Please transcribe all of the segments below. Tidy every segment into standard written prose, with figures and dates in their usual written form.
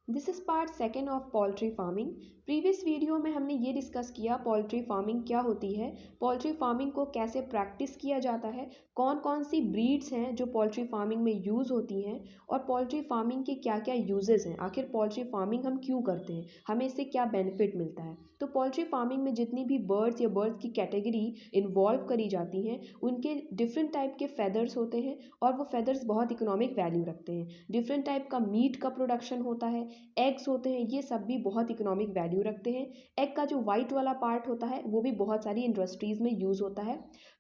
This is part second of poultry farming. Previous video में हमने ये डिस्कस किया पोल्ट्री फार्मिंग क्या होती है, पोल्ट्री फार्मिंग को कैसे प्रैक्टिस किया जाता है, कौन कौन सी ब्रीड्स हैं जो पोल्ट्री फार्मिंग में यूज़ होती हैं और पोल्ट्री फार्मिंग के क्या क्या यूजेस हैं, आखिर पोल्ट्री फार्मिंग हम क्यों करते हैं, हमें इससे क्या बेनिफिट मिलता है। तो पोल्ट्री फार्मिंग में जितनी भी बर्ड्स या बर्ड्स की कैटेगरी इन्वॉल्व करी जाती हैं उनके डिफरेंट टाइप के फेदर्स होते हैं और वो फेदर्स बहुत इकोनॉमिक वैल्यू रखते हैं। डिफरेंट टाइप का मीट का प्रोडक्शन होता है, एग्स होते हैं, ये सब भी बहुत इकोनॉमिक वैल्यू रखते हैं। एग का जो वाइट वाला पार्ट होता है वो भी बहुत सारी इंडस्ट्रीज़ में यूज़ होता है।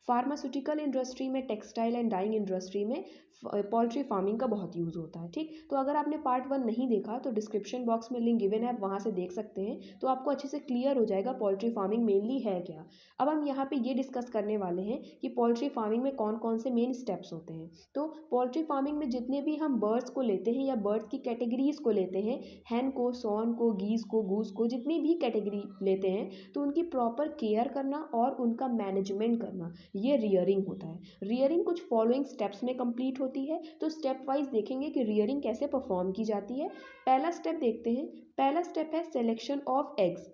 फार्मास्यूटिकल इंडस्ट्री में, टेक्सटाइल एंड डाइंग इंडस्ट्री में पोल्ट्री फार्मिंग का बहुत यूज़ होता है। ठीक, तो अगर आपने पार्ट 1 नहीं देखा तो डिस्क्रिप्शन बॉक्स में लिंक गिवन है, आप वहाँ से देख सकते हैं, तो आपको अच्छे से क्लियर हो जाएगा पोल्ट्री फार्मिंग मेनली है क्या। अब हम यहाँ पे ये डिस्कस करने वाले हैं कि पोल्ट्री फार्मिंग में कौन कौन से मेन स्टेप्स होते हैं। तो पोल्ट्री फार्मिंग में जितने भी हम बर्ड्स को लेते हैं या बर्ड्स की कैटेगरीज को लेते हैं, हैन को, सॉन को, गीज को, गूस को, जितनी भी कैटेगरी लेते हैं तो उनकी प्रॉपर केयर करना और उनका मैनेजमेंट करना, ये रियरिंग होता है। रियरिंग कुछ फॉलोइंग स्टेप्स में कंप्लीट होती है, तो स्टेप वाइज देखेंगे कि रियरिंग कैसे परफॉर्म की जाती है। पहला स्टेप देखते हैं। पहला स्टेप है सिलेक्शन ऑफ एग्स।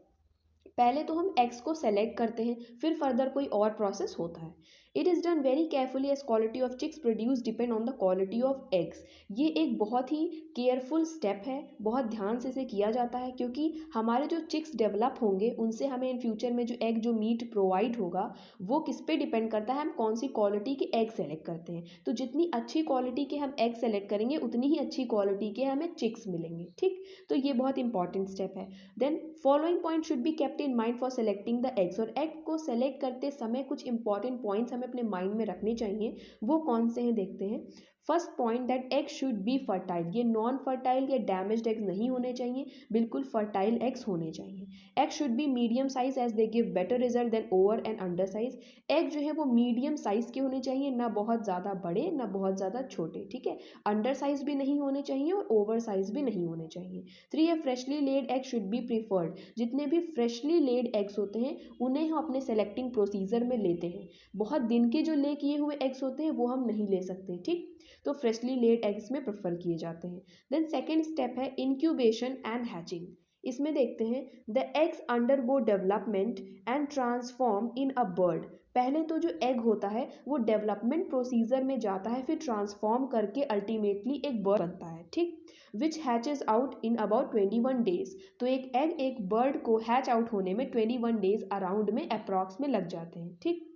पहले तो हम एग्स को सेलेक्ट करते हैं, फिर फर्दर कोई और प्रोसेस होता है। It is done very carefully as quality of chicks produce depend on the quality of eggs. ये एक बहुत ही केयरफुल स्टेप है, बहुत ध्यान से इसे किया जाता है, क्योंकि हमारे जो चिक्स डेवलप होंगे उनसे हमें इन फ्यूचर में जो एग, जो मीट प्रोवाइड होगा वो किस पे डिपेंड करता है, हम कौन सी क्वालिटी के एग सेलेक्ट करते हैं। तो जितनी अच्छी क्वालिटी के हम एग सेलेक्ट करेंगे उतनी ही अच्छी क्वालिटी के हमें चिक्स मिलेंगे। ठीक, तो ये बहुत इंपॉर्टेंट स्टेप है। Then following point should be kept in mind for selecting the eggs. और एग को सेलेक्ट करते समय कुछ इंपॉर्टेंट पॉइंट्स हमें अपने माइंड में रखने चाहिए। वो कौन से हैं देखते हैं। First point, that egg should be fertile. ये नॉन फर्टाइल या डैमेज्ड एग्स नहीं होने चाहिए, बिल्कुल फर्टाइल एग्स होने चाहिए। Egg should be medium size as they give better result than over and under size. Egg जो है वो मीडियम साइज के होने चाहिए, ना बहुत ज़्यादा बड़े ना बहुत ज़्यादा छोटे। ठीक है, अंडर साइज भी नहीं होने चाहिए और ओवर साइज भी नहीं होने चाहिए। 3 है freshly laid egg should be preferred. जितने भी फ्रेशली लेड एग्स होते हैं उन्हें हम अपने सेलेक्टिंग प्रोसीजर में लेते हैं। बहुत दिन के जो ले किए हुए एग्स होते हैं वो हम नहीं ले सकते। ठीक, तो फ्रेशली लेड एग्स में प्रेफर किए जाते हैं। देन सेकेंड स्टेप है इंक्यूबेशन एंड हैचिंग। इसमें देखते हैं the eggs undergo development and transform in a bird. पहले तो जो एग होता है वो डेवलपमेंट प्रोसीजर में जाता है, फिर ट्रांसफॉर्म करके अल्टीमेटली एक बर्ड बनता है। ठीक, विच हैचेज आउट इन अबाउट 21 डेज। तो एक एग एक बर्ड को हैच आउट होने में 21 डेज अराउंड में अप्रॉक्स में लग जाते हैं। ठीक,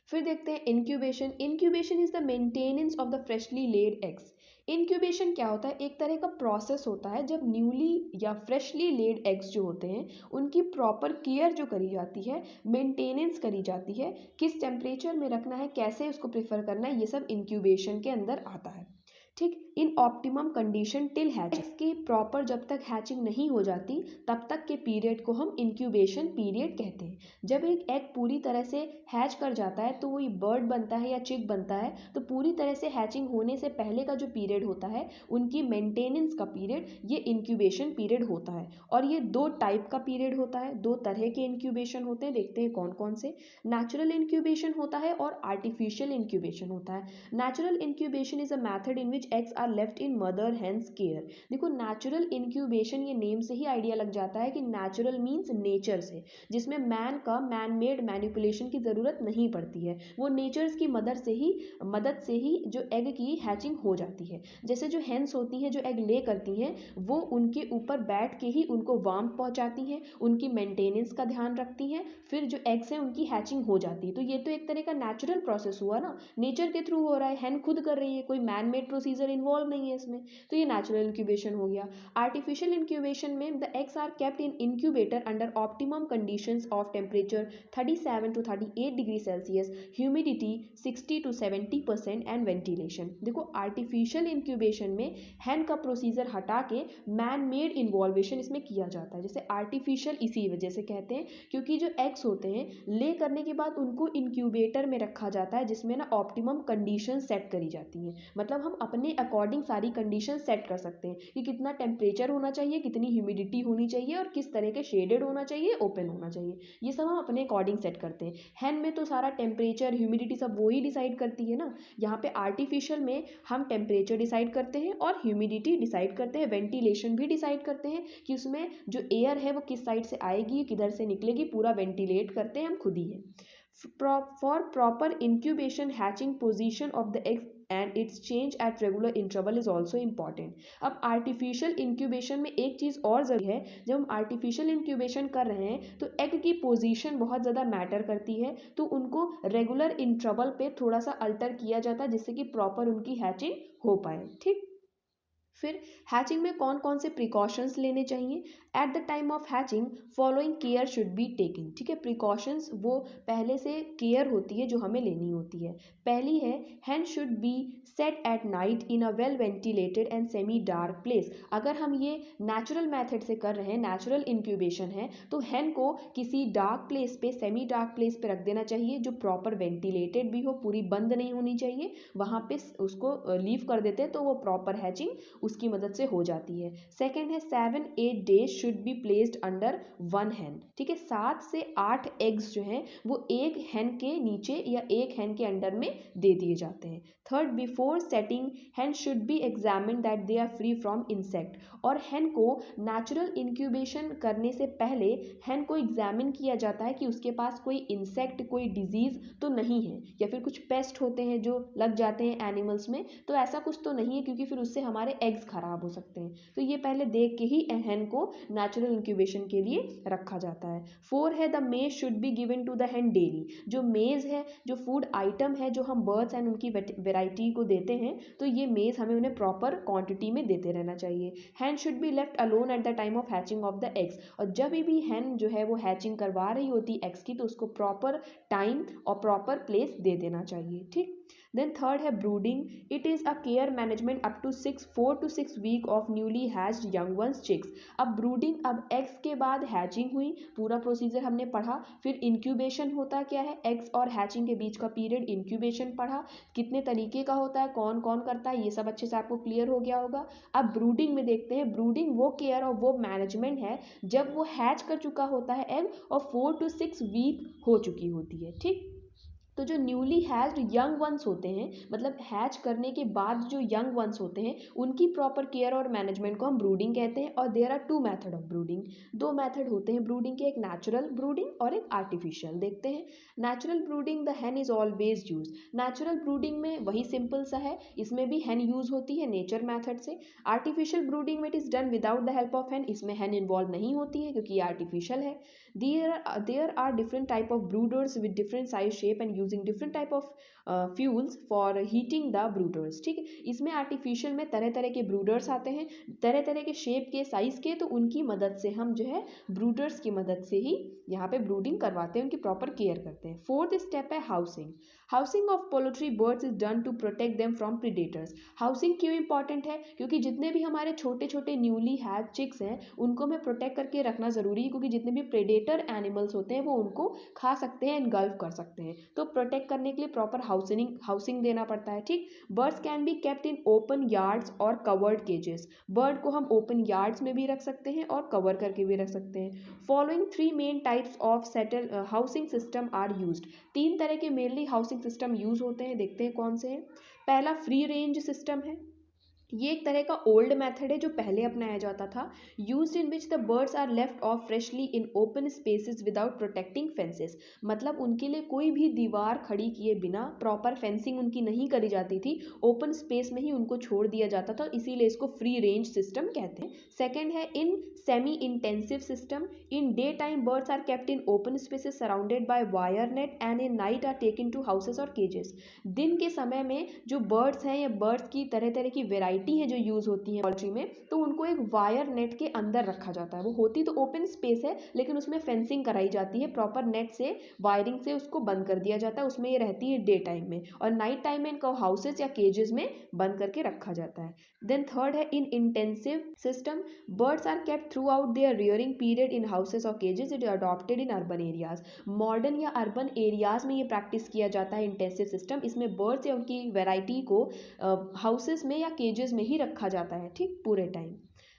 फिर देखते हैं incubation. Incubation is the maintenance of the freshly laid eggs. Incubation क्या होता है, एक तरह का प्रोसेस होता है जब न्यूली या फ्रेशली लेड एग्स जो होते हैं उनकी प्रॉपर केयर जो करी जाती है, मेंटेनेंस करी जाती है, किस टेम्परेचर में रखना है, कैसे उसको प्रेफर करना है, ये सब इंक्यूबेशन के अंदर आता है। ठीक, इन ऑप्टिमम कंडीशन टिल हैच। की प्रॉपर जब तक हैचिंग नहीं हो जाती तब तक के पीरियड को हम इंक्यूबेशन पीरियड कहते हैं। जब एक एग पूरी तरह से हैच कर जाता है तो वही बर्ड बनता है या चिक बनता है, तो पूरी तरह से हैचिंग होने से पहले का जो पीरियड होता है उनकी मेंटेनेंस का पीरियड, ये इंक्यूबेशन पीरियड होता है। और ये दो टाइप का पीरियड होता है, दो तरह के इंक्यूबेशन होते हैं, देखते हैं कौन कौन से। नेचुरल इंक्यूबेशन होता है और आर्टिफिशियल इंक्यूबेशन होता है। Natural incubation is a method in which eggs are left in mother hens care. देखो नेचुरल इंक्यूबेशन, ये नेम से ही आइडिया लग जाता है कि नेचुरल मीन्स नेचर से, जिसमें मैन का मैन मेड मैनिपुलेशन की ज़रूरत नहीं पड़ती है, वो नेचर्स की मदद से ही जो एग की हैचिंग हो जाती है। जैसे जो हेन्स होती हैं जो एग ले करती हैं वो उनके ऊपर बैठ के ही उनको वार्म पहुंचाती हैं, उनकी मेंटेनेंस का ध्यान रखती हैं, फिर जो एग्स हैं उनकी हैचिंग हो जाती है। तो ये तो एक तरह का नेचुरल प्रोसेस हुआ ना, नेचर के थ्रू हो रहा है, हैन खुद कर रही है, कोई मैन मेड प्रोसीजर इन्वॉल्व नहीं है इसमें, तो ये नेचुरल इंक्यूबेशन हो गया। आर्टिफिशियल इंक्यूबेशन में the eggs are kept in incubator under optimum conditions of temperature 37 to 38 degree Celsius, humidity 60 to 70% and ventilation. देखो आर्टिफिशियल इंक्यूबेशन में हैन का प्रोसीजर हटा के मैन मेड इन्वॉल्वेशन इसमें किया जाता है। जैसे आर्टिफिशियल इसी वजह से कहते हैं क्योंकि जो एग्स होते हैं ले करने के बाद उनको इंक्यूबेटर में रखा जाता है जिसमें ना ऑप्टिमम कंडीशन सेट करी जाती हैं, मतलब हम अपने अकॉर्डिंग अकॉर्डिंग सारी कंडीशन सेट कर सकते हैं कि कितना टेम्परेचर होना चाहिए, कितनी ह्यूमिडिटी होनी चाहिए और किस तरह के शेडेड होना चाहिए, ओपन होना चाहिए, ये सब हम अपने अकॉर्डिंग सेट करते हैं। हैन में तो सारा टेम्परेचर ह्यूमिडिटी सब वही डिसाइड करती है ना। यहाँ पे आर्टिफिशियल में हम टेम्परेचर डिसाइड करते हैं और ह्यूमिडिटी डिसाइड करते हैं, वेंटिलेशन भी डिसाइड करते हैं कि उसमें जो एयर है वो किस साइड से आएगी, किधर से निकलेगी, पूरा वेंटिलेट करते हैं हम खुद ही है। For proper incubation, hatching position of the egg and its change at regular interval is also important। अब आर्टिफिशियल इंक्यूबेशन में एक चीज़ और ज़रूरी है, जब हम आर्टिफिशियल इंक्यूबेशन कर रहे हैं तो एग की पोजीशन बहुत ज़्यादा मैटर करती है, तो उनको रेगुलर इंटरवल पे थोड़ा सा अल्टर किया जाता है जिससे कि प्रॉपर उनकी हैचिंग हो पाए। ठीक, फिर हैचिंग में कौन कौन से प्रिकॉशंस लेने चाहिए। Eight the time of hatching following care should be taken. ठीक है, प्रिकॉशंस वो पहले से केयर होती है जो हमें लेनी होती है। पहली है, hen should be set at night in a well ventilated and semi dark place. अगर हम ये नेचुरल मेथड से कर रहे हैं, नेचुरल इंक्यूबेशन है, तो हैन को किसी डार्क प्लेस पे, सेमी डार्क प्लेस पे रख देना चाहिए जो प्रॉपर वेंटिलेटेड भी हो, पूरी बंद नहीं होनी चाहिए, वहाँ पे उसको लीव कर देते हैं तो वो प्रॉपर हैचिंग उसकी मदद से हो जाती है। सेकंड है, 7-8 days should be placed under one hen. ठीक है, 7 से 8 एग्स जो हैं वो एक हैन के नीचे या एक हैन के अंडर में दे दिए जाते हैं। Third, before setting hen should be examine that they are free from insect. और हैन को नेचुरल इंक्यूबेशन करने से पहले हैन को एग्जामिन किया जाता है कि उसके पास कोई इंसेक्ट, कोई डिजीज तो नहीं है, या फिर कुछ पेस्ट होते हैं जो लग जाते हैं एनिमल्स में, तो ऐसा कुछ तो नहीं है, क्योंकि फिर उससे हमारे एग्स खराब हो सकते हैं। तो ये पहले देख के ही हैन को नेचुरल इंक्यूबेशन के लिए रखा जाता है। 4 है, the maize should be given to the hen daily. जो मेज है, जो फूड आइटम है जो हम बर्ड्स एंड उनकी वेराइटी को देते हैं, तो ये मेज हमें उन्हें प्रॉपर क्वांटिटी में देते रहना चाहिए। Hen should be left alone at the time of hatching of the eggs. और जब भी हैन जो है वो हैचिंग करवा रही होती एग्स की, तो उसको प्रॉपर टाइम और प्रॉपर प्लेस दे देना चाहिए। ठीक, देन थर्ड है brooding. It is a care management up to 4 to 6 week of newly hatched young ones chicks. अब ब्रूडिंग, अब एग्स के बाद हैचिंग हुई, पूरा प्रोसीजर हमने पढ़ा। फिर इंक्यूबेशन होता क्या है, एग्स और हैचिंग के बीच का पीरियड इंक्यूबेशन पढ़ा, कितने तरीके का होता है, कौन कौन करता है, ये सब अच्छे से आपको क्लियर हो गया होगा। अब ब्रूडिंग में देखते हैं। ब्रूडिंग वो केयर और वो मैनेजमेंट है जब वो हैच कर चुका होता है एग और 4 to 6 वीक हो चुकी होती है। ठीक, तो जो न्यूली हैच्ड यंग वंस होते हैं, मतलब हैच करने के बाद जो यंग वंस होते हैं, उनकी प्रॉपर केयर और मैनेजमेंट को हम ब्रूडिंग कहते हैं। और there are 2 method of brooding. 2 method होते हैं ब्रूडिंग के, एक नेचुरल ब्रूडिंग और एक आर्टिफिशियल। देखते हैं natural brooding, the Hahn is always use. Natural brooding में वही सिंपल सा है, इसमें भी हैन यूज होती है नेचर मैथड से। आर्टिफिशियल ब्रूडिंग में it is done without the help of hen, इसमें हैन इन्वॉल्व नहीं होती है क्योंकि ये आर्टिफिशियल है। There are different type of brooders with different size, shape and using different type of fuels for heating the brooders। ठीक है, इसमें आर्टिफिशियल में तरह तरह के ब्रूडर्स आते हैं, तरह तरह के शेप के, साइज के, तो उनकी मदद से हम जो है ब्रूडर्स की मदद से ही यहाँ पे ब्रूडिंग करवाते हैं, उनकी प्रॉपर केयर करते हैं। फोर्थ स्टेप है housing. Housing of poultry birds is done to protect them from predators. Housing क्यों इंपॉर्टेंट है, क्योंकि जितने भी हमारे छोटे छोटे न्यूली हैच चिक्स हैं उनको हमें प्रोटेक्ट करके रखना जरूरी है, क्योंकि जितने भी प्रेडेटर एनिमल्स होते हैं वो उनको खा सकते हैं, इनगल्फ कर सकते हैं। तो प्रोटेक्ट करने के लिए प्रॉपर हाउसिंग देना पड़ता है। ठीक, birds can be kept in open yards और कवर्ड केजेस। बर्ड को हम ओपन यार्ड्स में भी रख सकते हैं और कवर करके भी रख सकते हैं। Following 3 main types of settle housing system are used. 3 तरह के मेनली हाउसिंग सिस्टम यूज होते हैं, देखते हैं कौन से हैं। पहला फ्री रेंज सिस्टम है, ये एक तरह का ओल्ड मेथड है जो पहले अपनाया जाता था। Used in which the birds are left of freshly in open spaces without protecting fences. मतलब उनके लिए कोई भी दीवार खड़ी किए बिना, प्रॉपर फेंसिंग उनकी नहीं करी जाती थी, ओपन स्पेस में ही उनको छोड़ दिया जाता था, इसीलिए इसको फ्री रेंज सिस्टम कहते हैं। सेकेंड है in semi intensive system. In day time birds are kept in open spaces surrounded by wire net and in night are taken to houses और केजेस। दिन के समय में जो बर्ड्स हैं या बर्ड्स की तरह तरह की वेराइटी है जो यूज होती है पोल्ट्री में, तो उनको एक वायर नेट के अंदर रखा जाता है। वो होती तो ओपन स्पेस है लेकिन उसमें फेंसिंग कराई जाती है, प्रॉपर नेट से, वायरिंग से उसको बंद कर दिया जाता है। उसमें ये रहती है डे टाइम में, और नाइट टाइम में इनको हाउसेस या केजेस में बंद करके रखा जाता है। देन थर्ड है in intensive system. Birds are kept throughout their rearing period in houses और cages. It adopted in urban areas. Modern या अर्बन एरियाज में ये प्रैक्टिस किया जाता है इंटेंसिव सिस्टम। इसमें बर्ड्स या उनकी वेराइटी को हाउसेस में या केजेस केजेस में ही रखा जाता है, ठीक, पूरे time.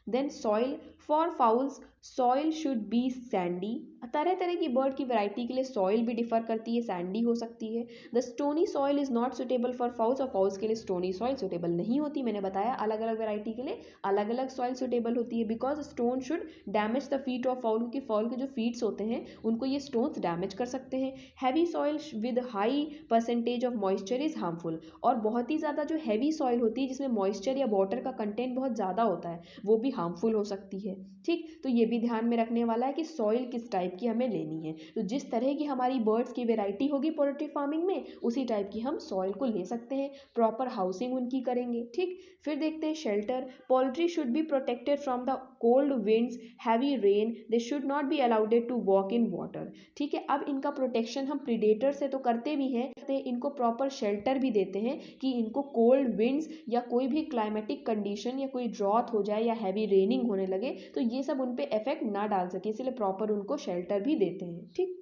Then soil for fowls, soil should be sandy, तरह तरह की बर्ड की वैरायटी के लिए सॉइल भी डिफर करती है, सैंडी हो सकती है। The stony soil is not suitable for fowls, और फाउल्स के लिए स्टोनी सॉइल सुटेबल नहीं होती। मैंने बताया अलग अलग वैरायटी के लिए अलग अलग सॉइल सुटेबल होती है, because stone should damage the feet of foul, क्योंकि फाउल के जो फीट्स होते हैं उनको ये स्टोन्स डैमेज कर सकते हैं। Heavy soil with high percentage of moisture is harmful, और बहुत ही ज़्यादा जो हैवी सॉइल होती है जिसमें मॉइस्चर या वाटर का कंटेंट बहुत ज़्यादा होता है वो भी हार्मफुल हो सकती है, ठीक। तो ये भी ध्यान में रखने वाला है कि सॉइल किस टाइप की हमें लेनी है। तो जिस तरह की हमारी बर्ड्स की वैरायटी होगी पोल्ट्री फार्मिंग में उसी टाइप की हम सॉइल को ले सकते हैं, प्रॉपर हाउसिंग उनकी करेंगे, ठीक। फिर देखते हैं shelter. Poultry should be protected from the cold winds, heavy rain, they should not be allowded to walk in water, ठीक है। अब इनका प्रोटेक्शन हम प्रीडेटर से तो करते भी हैं, इनको प्रॉपर शेल्टर भी देते हैं कि इनको कोल्ड विंड्स या कोई भी क्लाइमेटिक कंडीशन या कोई ड्रॉथ हो जाए या हैवी रेनिंग होने लगे तो ये सब उन पे इफेक्ट ना डाल सके, इसलिए प्रॉपर उनको शेल्टर भी देते हैं, ठीक।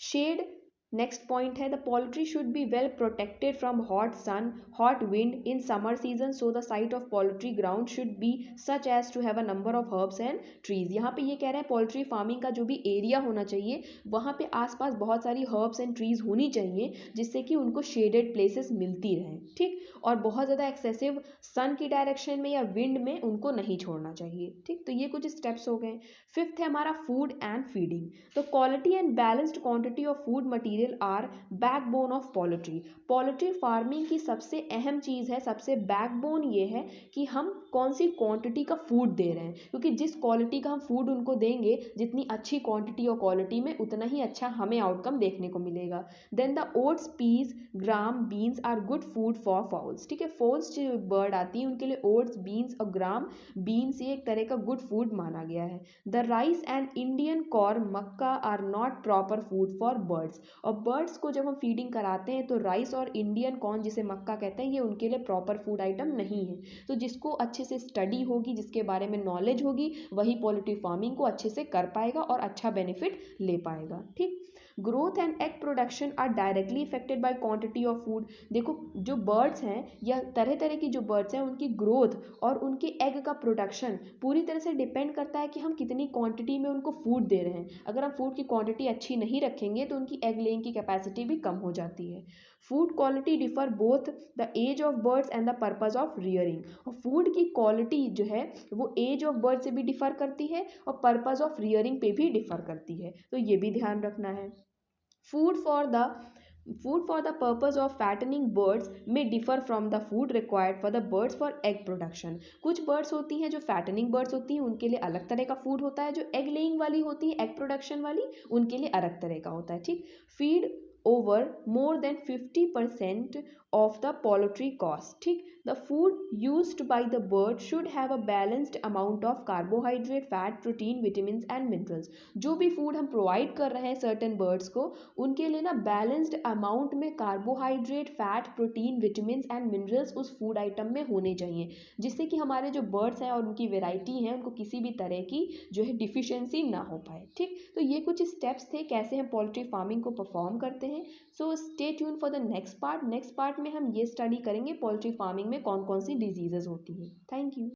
शेड, नेक्स्ट पॉइंट है the poultry should be well protected from hot sun, hot wind in summer season, so the site of poultry ground should be such as to have a number of herbs and trees. यहाँ पे ये कह रहे हैं poultry farming का जो भी area होना चाहिए वहाँ पे आसपास बहुत सारी हर्ब्स एंड ट्रीज होनी चाहिए जिससे कि उनको शेडेड प्लेसेस मिलती रहें, ठीक। और बहुत ज़्यादा एक्सेसिव सन की डायरेक्शन में या विंड में उनको नहीं छोड़ना चाहिए, ठीक। तो ये कुछ स्टेप्स हो गए। फिफ्थ है हमारा फूड एंड फीडिंग। तो quality and balanced quantity of food material are backbone of poultry. Poultry farming की सबसे अहम चीज़ है, सबसे बैकबोन ये है कि हम कौन सी क्वांटिटी का फूड दे रहे हैं, क्योंकि जिस क्वालिटी का हम फूड उनको देंगे जितनी अच्छी क्वांटिटी और क्वालिटी में उतना ही अच्छा हमें आउटकम देखने को मिलेगा। Then the oats, peas, gram, beans are good food for fowls, ठीक है। फाउल्स जो बर्ड आती है उनके लिए ओट्स, बीन्स और ग्राम, बीन्स ये एक तरह का गुड फूड माना गया है। The rice and Indian corn, मक्का are not proper food for birds, और बर्ड्स को जब हम फीडिंग कराते हैं तो राइस और इंडियन कॉर्न जिसे मक्का कहते हैं ये उनके लिए प्रॉपर फूड आइटम नहीं है। तो जिसको अच्छे से स्टडी होगी, जिसके बारे में नॉलेज होगी, वही पोल्ट्री फार्मिंग को अच्छे से कर पाएगा और अच्छा बेनिफिट ले पाएगा, ठीक। Growth and egg production are directly effected by quantity of food. देखो जो बर्ड्स हैं या तरह तरह की जो बर्ड्स हैं उनकी ग्रोथ और उनके एग का प्रोडक्शन पूरी तरह से डिपेंड करता है कि हम कितनी क्वांटिटी में उनको फूड दे रहे हैं। अगर हम फूड की क्वांटिटी अच्छी नहीं रखेंगे तो उनकी एग लेइंग की कैपेसिटी भी कम हो जाती है। Food quality differ both the age of birds and the purpose of rearing, और फूड की क्वालिटी जो है वो एज ऑफ बर्ड से भी डिफर करती है और पर्पज ऑफ रियरिंग पे भी डिफर करती है, तो ये भी ध्यान रखना है। Food for the Food for the purpose of fattening birds may differ from the food required for the birds for egg production। कुछ birds होती हैं जो fattening birds होती हैं उनके लिए अलग तरह का food होता है, जो egg laying वाली होती है, egg production वाली, उनके लिए अलग तरह का होता है, ठीक। Feed over more than 50% of the poultry cost, ठीक। The food used by the bird should have a balanced amount of carbohydrate, fat, protein, vitamins and minerals। जो भी food हम provide कर रहे हैं certain birds को उनके लिए ना बैलेंस्ड अमाउंट में carbohydrate, fat, protein, vitamins and minerals उस फूड आइटम में होने चाहिए, जिससे कि हमारे जो बर्ड्स हैं और उनकी वेराइटी हैं उनको किसी भी तरह की जो है डिफिशियंसी ना हो पाए, ठीक। तो ये कुछ स्टेप्स थे कैसे हम पोल्ट्री फार्मिंग को परफॉर्म करते हैं। So stay tune for the next part. Next part में हम ये स्टडी करेंगे पोल्ट्री फार्मिंग में कौन कौन सी डिजीजेज होती हैं। Thank you.